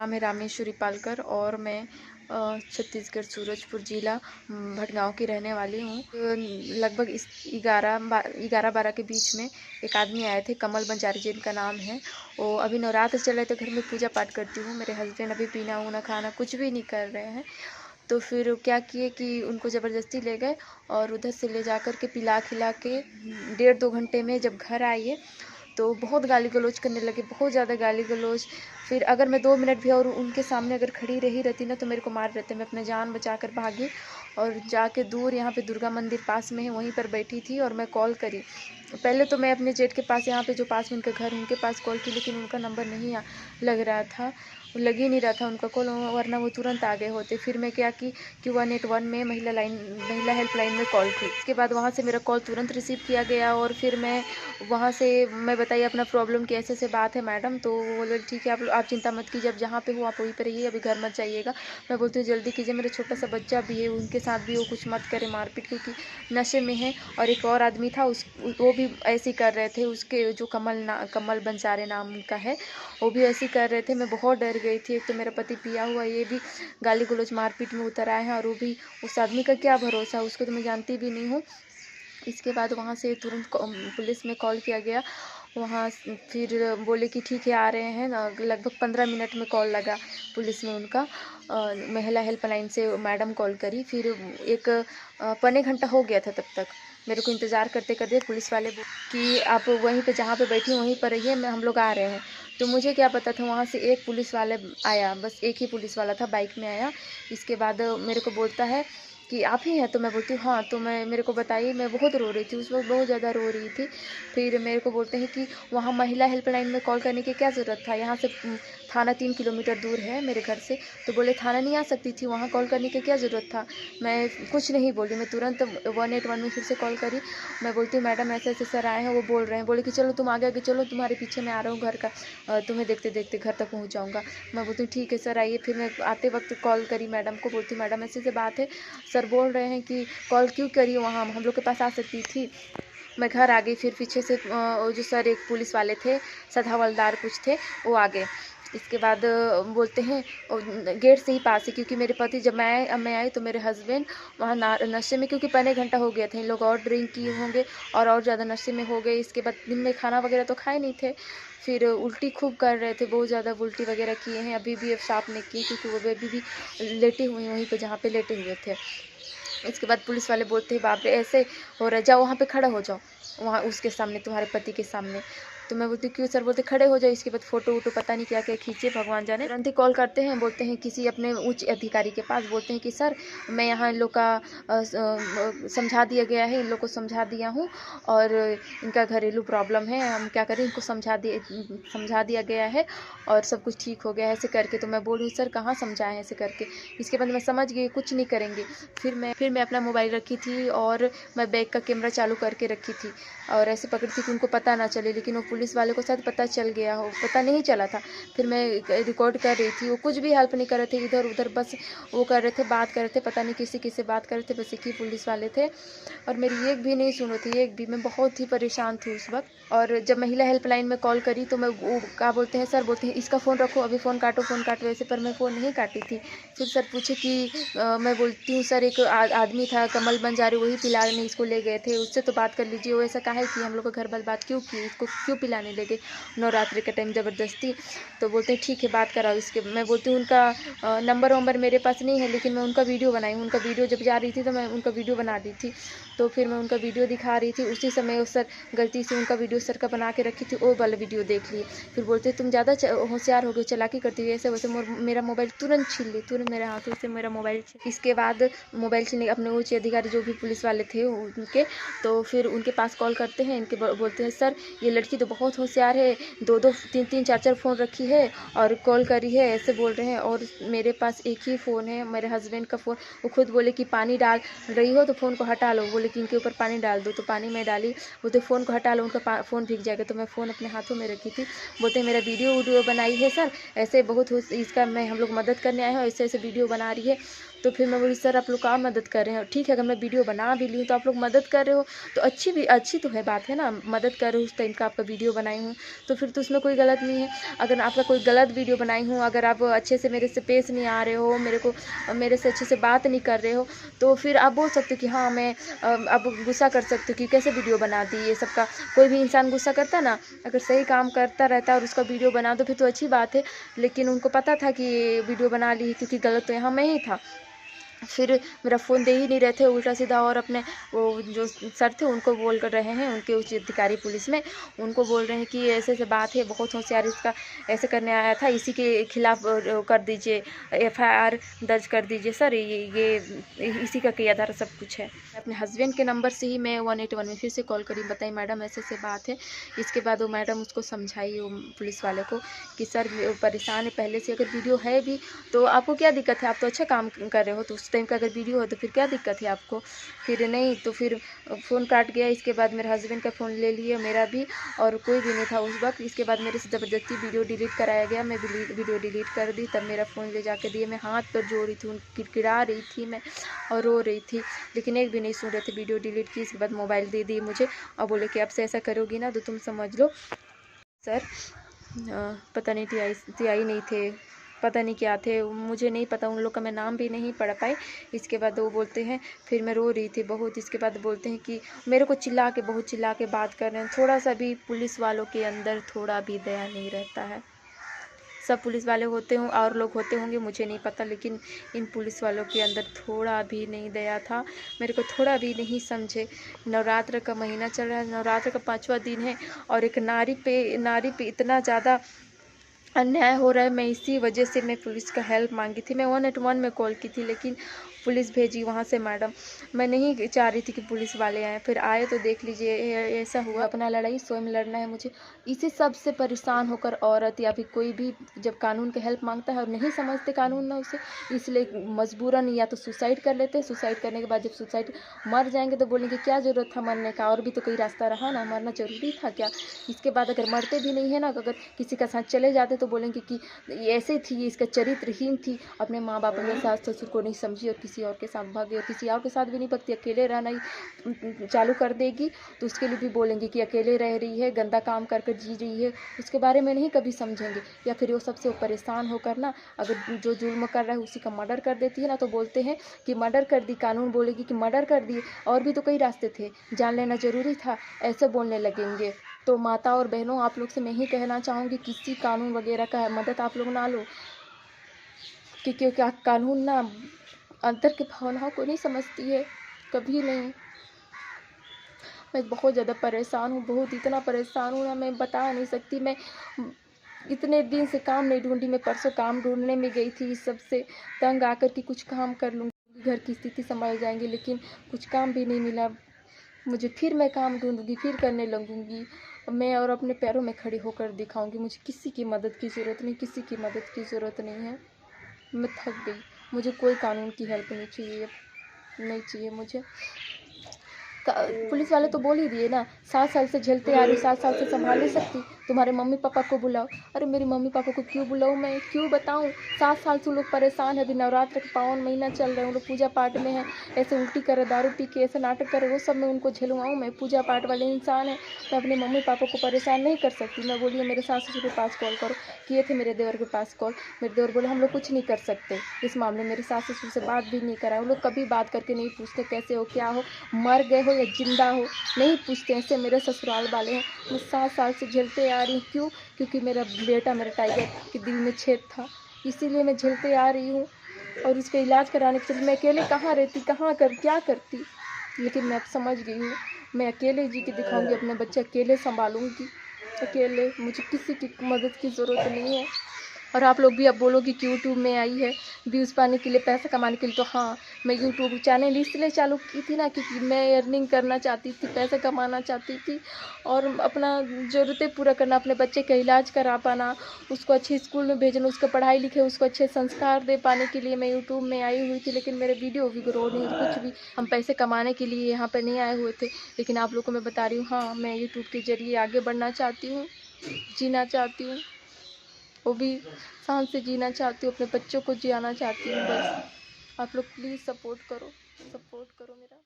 नाम है रामेश्वरी पालकर और मैं छत्तीसगढ़ सूरजपुर जिला भटगांव की रहने वाली हूँ। लगभग इस 11-12 के बीच में एक आदमी आए थे, कमल बंजारी जिनका नाम है। वो अभी नवरात्र चल रहे थे, घर में पूजा पाठ करती हूँ। मेरे हस्बैंड अभी पीना उना खाना कुछ भी नहीं कर रहे हैं। तो फिर क्या किए कि उनको ज़बरदस्ती ले गए और उधर से ले जा कर के पिला खिला के 1.5-2 घंटे में जब घर आइए तो बहुत गाली गलौज करने लगे, बहुत ज़्यादा गाली गलौज। फिर अगर मैं 2 मिनट भी और उनके सामने अगर खड़ी रही रहती ना तो मेरे को मार रहते। मैं अपना जान बचा कर भागी और जाके दूर यहाँ पे दुर्गा मंदिर पास में है, वहीं पर बैठी थी और मैं कॉल करी। पहले तो मैं अपने जेठ के पास, यहाँ पे जो पास में उनका घर, उनके पास कॉल की, लेकिन उनका नंबर नहीं लग रहा था, लग ही नहीं रहा था उनका कॉल, वरना वो तुरंत आ गए होते। फिर मैं क्या की कि 181 में महिला हेल्पलाइन में कॉल की। इसके बाद वहाँ से मेरा कॉल तुरंत रिसीव किया गया और फिर मैं वहाँ से मैं बताई अपना प्रॉब्लम कि ऐसे बात है मैडम। तो वो बोले ठीक है, आप चिंता मत कीजिए, अब जहाँ पे हो आप वहीं पे रहिए, अभी घर मत जाइएगा। मैं बोलती हूँ जल्दी कीजिए, मेरा छोटा सा बच्चा भी है, उनके साथ भी वो कुछ मत करे मारपीट, क्योंकि नशे में है। और एक और आदमी था, वो भी ऐसे ही कर रहे थे, उसके जो कमल बंजारे नाम उनका है, वो भी ऐसे ही कर रहे थे। मैं बहुत डर गई थी। एक तो मेरा पति पिया हुआ, ये भी गाली गलौज मारपीट में उतर आए हैं, और वो भी उस आदमी का क्या भरोसा, उसको तो मैं जानती भी नहीं हूँ। इसके बाद वहाँ से तुरंत पुलिस में कॉल किया गया। वहाँ फिर बोले कि ठीक है आ रहे हैं। लगभग 15 मिनट में कॉल लगा पुलिस में उनका। महिला हेल्पलाइन से मैडम कॉल करी। फिर एक पौने घंटा हो गया था तब तक मेरे को इंतज़ार करते करते। पुलिस वाले कि आप वहीं पे जहाँ पे बैठी वहीं पर रहिए, हम लोग आ रहे हैं। तो मुझे क्या पता था, वहाँ से एक पुलिस वाले आया, बस एक ही पुलिस वाला था, बाइक में आया। इसके बाद मेरे को बोलता है कि आप ही हैं? तो मैं बोलती हूँ हाँ। तो मेरे को बताइए। मैं बहुत रो रही थी उस वक्त, बहुत ज़्यादा रो रही थी। फिर मेरे को बोलते हैं कि वहाँ महिला हेल्पलाइन में कॉल करने की क्या ज़रूरत था, यहाँ से थाना 3 किलोमीटर दूर है मेरे घर से। तो बोले थाना नहीं आ सकती थी, वहाँ कॉल करने की क्या ज़रूरत था। मैं कुछ नहीं बोली, मैं तुरंत 181 में फिर से कॉल करी। मैं बोलती हूँ मैडम ऐसे ऐसे सर आए हैं, वो बोल रहे हैं। बोले कि चलो तुम आगे आगे चलो, तुम्हारे पीछे मैं आ रहा हूँ घर का, तुम्हें देखते देखते घर तक पहुँच जाऊँगा। मैं बोलती हूँ ठीक है सर आइए। फिर मैं आते वक्त कॉल करी मैडम को, बोलती हूँ मैडम ऐसे बात है, सर बोल रहे हैं कि कॉल क्यों करी, वहाँ हम लोग के पास आ सकती थी। मैं घर आ गई। फिर पीछे से वो जो सर एक पुलिस वाले थे, सदा हवलदार कुछ थे, वो आ गए। इसके बाद बोलते हैं गेट से ही पास है, क्योंकि मेरे पति जब मैं आई तो मेरे हस्बैंड वहाँ नशे में, क्योंकि पौने घंटा हो गया था, इन लोग और ड्रिंक किए होंगे और ज़्यादा नशे में हो गए। इसके बाद दिन में खाना वगैरह तो खाए नहीं थे। फिर उल्टी खूब कर रहे थे, बहुत ज़्यादा उल्टी वगैरह किए हैं। अभी भी अब साफ नहीं किए, क्योंकि वो अभी भी लेटे हुए हैं वहीं पर जहाँ पे लेटे हुए थे। इसके बाद पुलिस वाले बोलते हैं बाप रे ऐसे हो रहा है, जाओ वहाँ पे खड़ा हो जाओ, वहाँ उसके सामने, तुम्हारे पति के सामने। तो मैं बोलती क्यों सर? बोलते खड़े हो जाओ। इसके बाद फ़ोटो वोटो पता नहीं क्या क्या खींचे, भगवान जाने। तुरंत ही कॉल करते हैं, बोलते हैं किसी अपने उच्च अधिकारी के पास, बोलते हैं कि सर मैं यहाँ इन लोग का समझा दिया गया है, इन लोग को समझा दिया हूँ और इनका घरेलू प्रॉब्लम है, हम क्या करें, इनको समझा दिया गया है और सब कुछ ठीक हो गया है, ऐसे करके। तो मैं बोल रही हूँ सर कहाँ समझाएं ऐसे करके। इसके बाद मैं समझ गई कुछ नहीं करेंगे। फिर मैं अपना मोबाइल रखी थी और मैं बैग का कैमरा चालू करके रखी थी और ऐसे पकड़ी थी कि उनको पता ना चले, लेकिन वो पुलिस वाले को शायद पता चल गया हो, पता नहीं चला था। फिर मैं रिकॉर्ड कर रही थी, वो कुछ भी हेल्प नहीं कर रहे थे, इधर उधर बस वो कर रहे थे, बात कर रहे थे, पता नहीं किसी से बात कर रहे थे, बस एक ही पुलिस वाले थे और मेरी एक भी नहीं सुन रही थी, एक भी। मैं बहुत ही परेशान थी उस वक्त। और जब महिला हेल्पलाइन में कॉल करी तो मैं वो क्या बोलते हैं, सर बोलते हैं इसका फ़ोन रखो, अभी फ़ोन काटो ऐसे, पर मैं फ़ोन नहीं काटी थी। फिर सर पूछे कि मैं बोलती हूँ सर एक आदमी था कमल बंजारे, वही पिलाने इसको ले गए थे, उससे तो बात कर लीजिए, वो ऐसा काहे कि हम लोग का घर बर्बाद क्यों की, इसको क्यों पिलाने ले गए नवरात्रि के टाइम ज़बरदस्ती। तो बोलते हैं ठीक है बात कराओ इसके। मैं बोलती हूँ उनका नंबर वंबर मेरे पास नहीं है, लेकिन मैं उनका वीडियो बनाई हूँ, उनका वीडियो जब जा रही थी तो मैं उनका वीडियो बना दी थी। तो फिर मैं उनका वीडियो दिखा रही थी, उसी समय उस सर गलती से उनका वीडियो सर का बना के रखी थी, वो वाला वीडियो देख लिए। फिर बोलते तुम ज़्यादा होशियार हो गए, चालाकी करती हुई, ऐसे वैसे मेरा मोबाइल तुरंत छीन ली, तुरंत मेरे हाथों से मेरा मोबाइल। इसके बाद मोबाइल छीनने अपने उच्च अधिकारी जो भी पुलिस वाले थे उनके, तो फिर उनके पास कॉल करते हैं, इनके बोलते हैं सर ये लड़की तो बहुत होशियार है, 2-2 3-3 4-4 फ़ोन रखी है और कॉल करी है, ऐसे बोल रहे हैं। और मेरे पास एक ही फ़ोन है, मेरे हस्बैंड का फ़ोन। वो खुद बोले कि पानी डाल रही हो तो फ़ोन को हटा लो, बोले कि इनके ऊपर पानी डाल दो, तो पानी में डाली। बोलते फ़ोन को हटा लो, उनका फ़ोन भीग जाएगा। तो मैं फ़ोन अपने हाथों में रखी थी। बोलते मेरा वीडियो बनाई है सर, ऐसे बहुत इसका मैं हम लोग मदद करने आए हैं, ऐसे ऐसे वीडियो बना रही है। तो फिर मैं बोली सर आप लोग क्या मदद कर रहे हैं, ठीक है अगर मैं वीडियो बना भी ली हूँ तो आप लोग मदद कर रहे हो तो अच्छी तो है बात है ना, मदद कर रहे हो उस टाइम का आपका वीडियो बनाई हूँ तो फिर तो उसमें कोई गलत नहीं है। अगर आपका कोई गलत वीडियो बनाई हूँ, अगर आप अच्छे से मेरे से पेश नहीं आ रहे हो, मेरे से अच्छे से बात नहीं कर रहे हो, तो फिर आप बोल सकते हो कि हाँ मैं आप गुस्सा कर सकते हो कि कैसे वीडियो बना दी। ये सब का कोई भी इंसान गुस्सा करता है ना, अगर सही काम करता रहता है और उसका वीडियो बना दो फिर तो अच्छी बात है। लेकिन उनको पता था कि ये वीडियो बना ली क्योंकि गलत तो यहाँ मैं ही था। फिर मेरा फ़ोन दे ही नहीं रहे थे उल्टा सीधा, और अपने वो जो सर थे उनको बोल कर रहे हैं, उनके उच्च अधिकारी पुलिस में उनको बोल रहे हैं कि ऐसे ऐसे बात है, बहुत होशियार इसका ऐसे करने आया था, इसी के खिलाफ कर दीजिए एफआईआर दर्ज कर दीजिए सर, ये इसी का किया धारा सब कुछ है। अपने हस्बैंड के नंबर से ही मैं 181 में फिर से कॉल करी, बताई मैडम ऐसे ऐसे बात है। इसके बाद वो मैडम उसको समझाई वो पुलिस वाले को कि सर परेशान है पहले से, अगर वीडियो है भी तो आपको क्या दिक्कत है, आप तो अच्छा काम कर रहे हो, तो उस टाइम का अगर वीडियो हो तो फिर क्या दिक्कत है आपको। फिर नहीं तो फिर फ़ोन काट गया। इसके बाद मेरे हस्बैंड का फ़ोन ले लिए, मेरा भी, और कोई भी नहीं था उस वक्त। इसके बाद मेरे से ज़बरदस्ती वीडियो डिलीट कराया गया, मैं वीडियो डिलीट कर दी। तब मेरा फ़ोन ले जाके दिए, मैं हाथ पर जो रही थी, किड़किड़ा रही थी मैं और रो रही थी, लेकिन एक भी नहीं सुन रहे थे। वीडियो डिलीट की, इसके बाद मोबाइल दे दिए मुझे और बोले कि अब से ऐसा करोगी ना तो तुम समझ लो सर पता नहीं टीआई नहीं थे, पता नहीं क्या थे, मुझे नहीं पता, उन लोग का मैं नाम भी नहीं पढ़ पाई। इसके बाद वो बोलते हैं, फिर मैं रो रही थी बहुत। इसके बाद बोलते हैं कि मेरे को बहुत चिल्ला के बात कर रहे हैं। थोड़ा सा भी पुलिस वालों के अंदर थोड़ा भी दया नहीं रहता है। सब पुलिस वाले होते हों और लोग होते होंगे मुझे नहीं पता, लेकिन इन पुलिस वालों के अंदर थोड़ा भी नहीं दया था, मेरे को थोड़ा भी नहीं समझे। नवरात्र का महीना चल रहा है, नवरात्र का 5वां दिन है और एक नारी पे इतना ज़्यादा अन्याय हो रहा है। मैं इसी वजह से मैं पुलिस का हेल्प मांगी थी, मैं 181 में कॉल की थी, लेकिन पुलिस भेजी वहाँ से मैडम। मैं नहीं चाह रही थी कि पुलिस वाले आए, फिर आए तो देख लीजिए ऐसा हुआ। अपना लड़ाई स्वयं लड़ना है मुझे। इसी सब से परेशान होकर औरत या फिर कोई भी जब कानून की हेल्प मांगता है और नहीं समझते कानून ना उसे, इसलिए मजबूरन या तो सुसाइड कर लेते हैं। सुसाइड करने के बाद जब सुसाइड मर जाएंगे तो बोलेंगे क्या ज़रूरत था मरने का, और भी तो कोई रास्ता रहा ना, मरना ज़रूरी था क्या। इसके बाद अगर मरते भी नहीं है ना, अगर किसी का साथ चले जाते तो बोलेंगे कि ऐसे थी, इसका चरित्रहीन थी, अपने माँ बाप अपने सास ससुर को नहीं समझी और किसी और के साथ भागी, और किसी और के साथ भी नहीं भगती, अकेले रहना ही चालू कर देगी तो उसके लिए भी बोलेंगे कि अकेले रह रही है, गंदा काम कर जी रही है, उसके बारे में नहीं कभी समझेंगे। या फिर वो सबसे परेशान होकर ना, अगर जो जुर्म कर रहा है उसी का मर्डर कर देती है ना, तो बोलते हैं कि मर्डर कर दी, कानून बोलेगी कि मर्डर कर दिए, और भी तो कई रास्ते थे, जान लेना ज़रूरी था, ऐसे बोलने लगेंगे। तो माता और बहनों आप लोग से मैं ही कहना चाहूँगी, किसी कानून वगैरह का मदद आप लोग ना लो, क्योंकि क्या कानून ना अंतर की भावनाओं को नहीं समझती है, कभी नहीं। मैं बहुत ज़्यादा परेशान हूँ, बहुत इतना परेशान हूँ ना, मैं बता नहीं सकती। मैं इतने दिन से काम नहीं ढूंढी, मैं परसों काम ढूंढने में गई थी, इस सब से तंग आकर कि कुछ काम कर लूँगी, घर की स्थिति संभल जाएंगी, लेकिन कुछ काम भी नहीं मिला मुझे। फिर मैं काम ढूंढूंगी, फिर करने लगूंगी मैं, और अपने पैरों में खड़ी होकर दिखाऊंगी। मुझे किसी की मदद की ज़रूरत नहीं, किसी की मदद की ज़रूरत नहीं है। मैं थक गई, मुझे कोई कानून की हेल्प नहीं चाहिए, नहीं चाहिए मुझे। पुलिस वाले तो बोल ही दिए ना, 7 साल से झेलते आ रही, 7 साल से संभाल नहीं सकती, तुम्हारे मम्मी पापा को बुलाओ। अरे मेरी मम्मी पापा को क्यों बुलाऊँ, मैं क्यों बताऊँ। 7 साल से उन लोग परेशान है, अभी नवरात्र का पावन महीना चल रहा है, उन लोग पूजा पाठ में है, ऐसे उल्टी करे, दारू पी के ऐसे नाटक करे, वो सब मैं उनको झेलवाऊँ। मैं पूजा पाठ वाले इंसान है, मैं अपने मम्मी पापा को परेशान नहीं कर सकती। मैं बोली मेरे सास ससुर के पास कॉल करो, किए थे मेरे देवर के पास कॉल, मेरे देवर बोले हम लोग कुछ नहीं कर सकते इस मामले में। मेरे सास ससुर से बात भी नहीं कराए, वो लोग कभी बात करके नहीं पूछते कैसे हो, क्या हो, मर गए हो या जिंदा हो, नहीं पूछते। ऐसे मेरे ससुराल वाले हैं। मैं 7 साल से झेलते आ रही हूँ, क्यों, क्योंकि मेरा बेटा, मेरा टाइगर के दिल में छेद था, इसीलिए मैं झेलते आ रही हूँ। और उसका इलाज कराने के लिए मैं अकेले कहाँ रहती, क्या करती, लेकिन मैं अब समझ गई हूँ, मैं अकेले जी के दिखाऊंगी, अपने बच्चे अकेले संभालूंगी, अकेले, मुझे किसी की मदद की ज़रूरत नहीं है। और आप लोग भी अब बोलोगे कि यूट्यूब में आई है व्यूज़ पाने के लिए, पैसा कमाने के लिए, तो हाँ, मैं यूट्यूब चैनल इसलिए चालू की थी ना क्योंकि मैं अर्निंग करना चाहती थी, पैसे कमाना चाहती थी और अपना ज़रूरतें पूरा करना, अपने बच्चे का इलाज करा पाना, उसको अच्छे स्कूल में भेजना, उसको पढ़ाई लिखे, उसको अच्छे संस्कार दे पाने के लिए मैं यूट्यूब में आई हुई थी। लेकिन मेरे वीडियो भी ग्रो नहीं, कुछ भी, हम पैसे कमाने के लिए यहाँ पर नहीं आए हुए थे। लेकिन आप लोग को मैं बता रही हूँ, हाँ, मैं यूट्यूब के ज़रिए आगे बढ़ना चाहती हूँ, जीना चाहती हूँ, वो भी शान से जीना चाहती हूँ, अपने बच्चों को जियाना चाहती हूँ बस। आप लोग प्लीज़ सपोर्ट करो मेरा।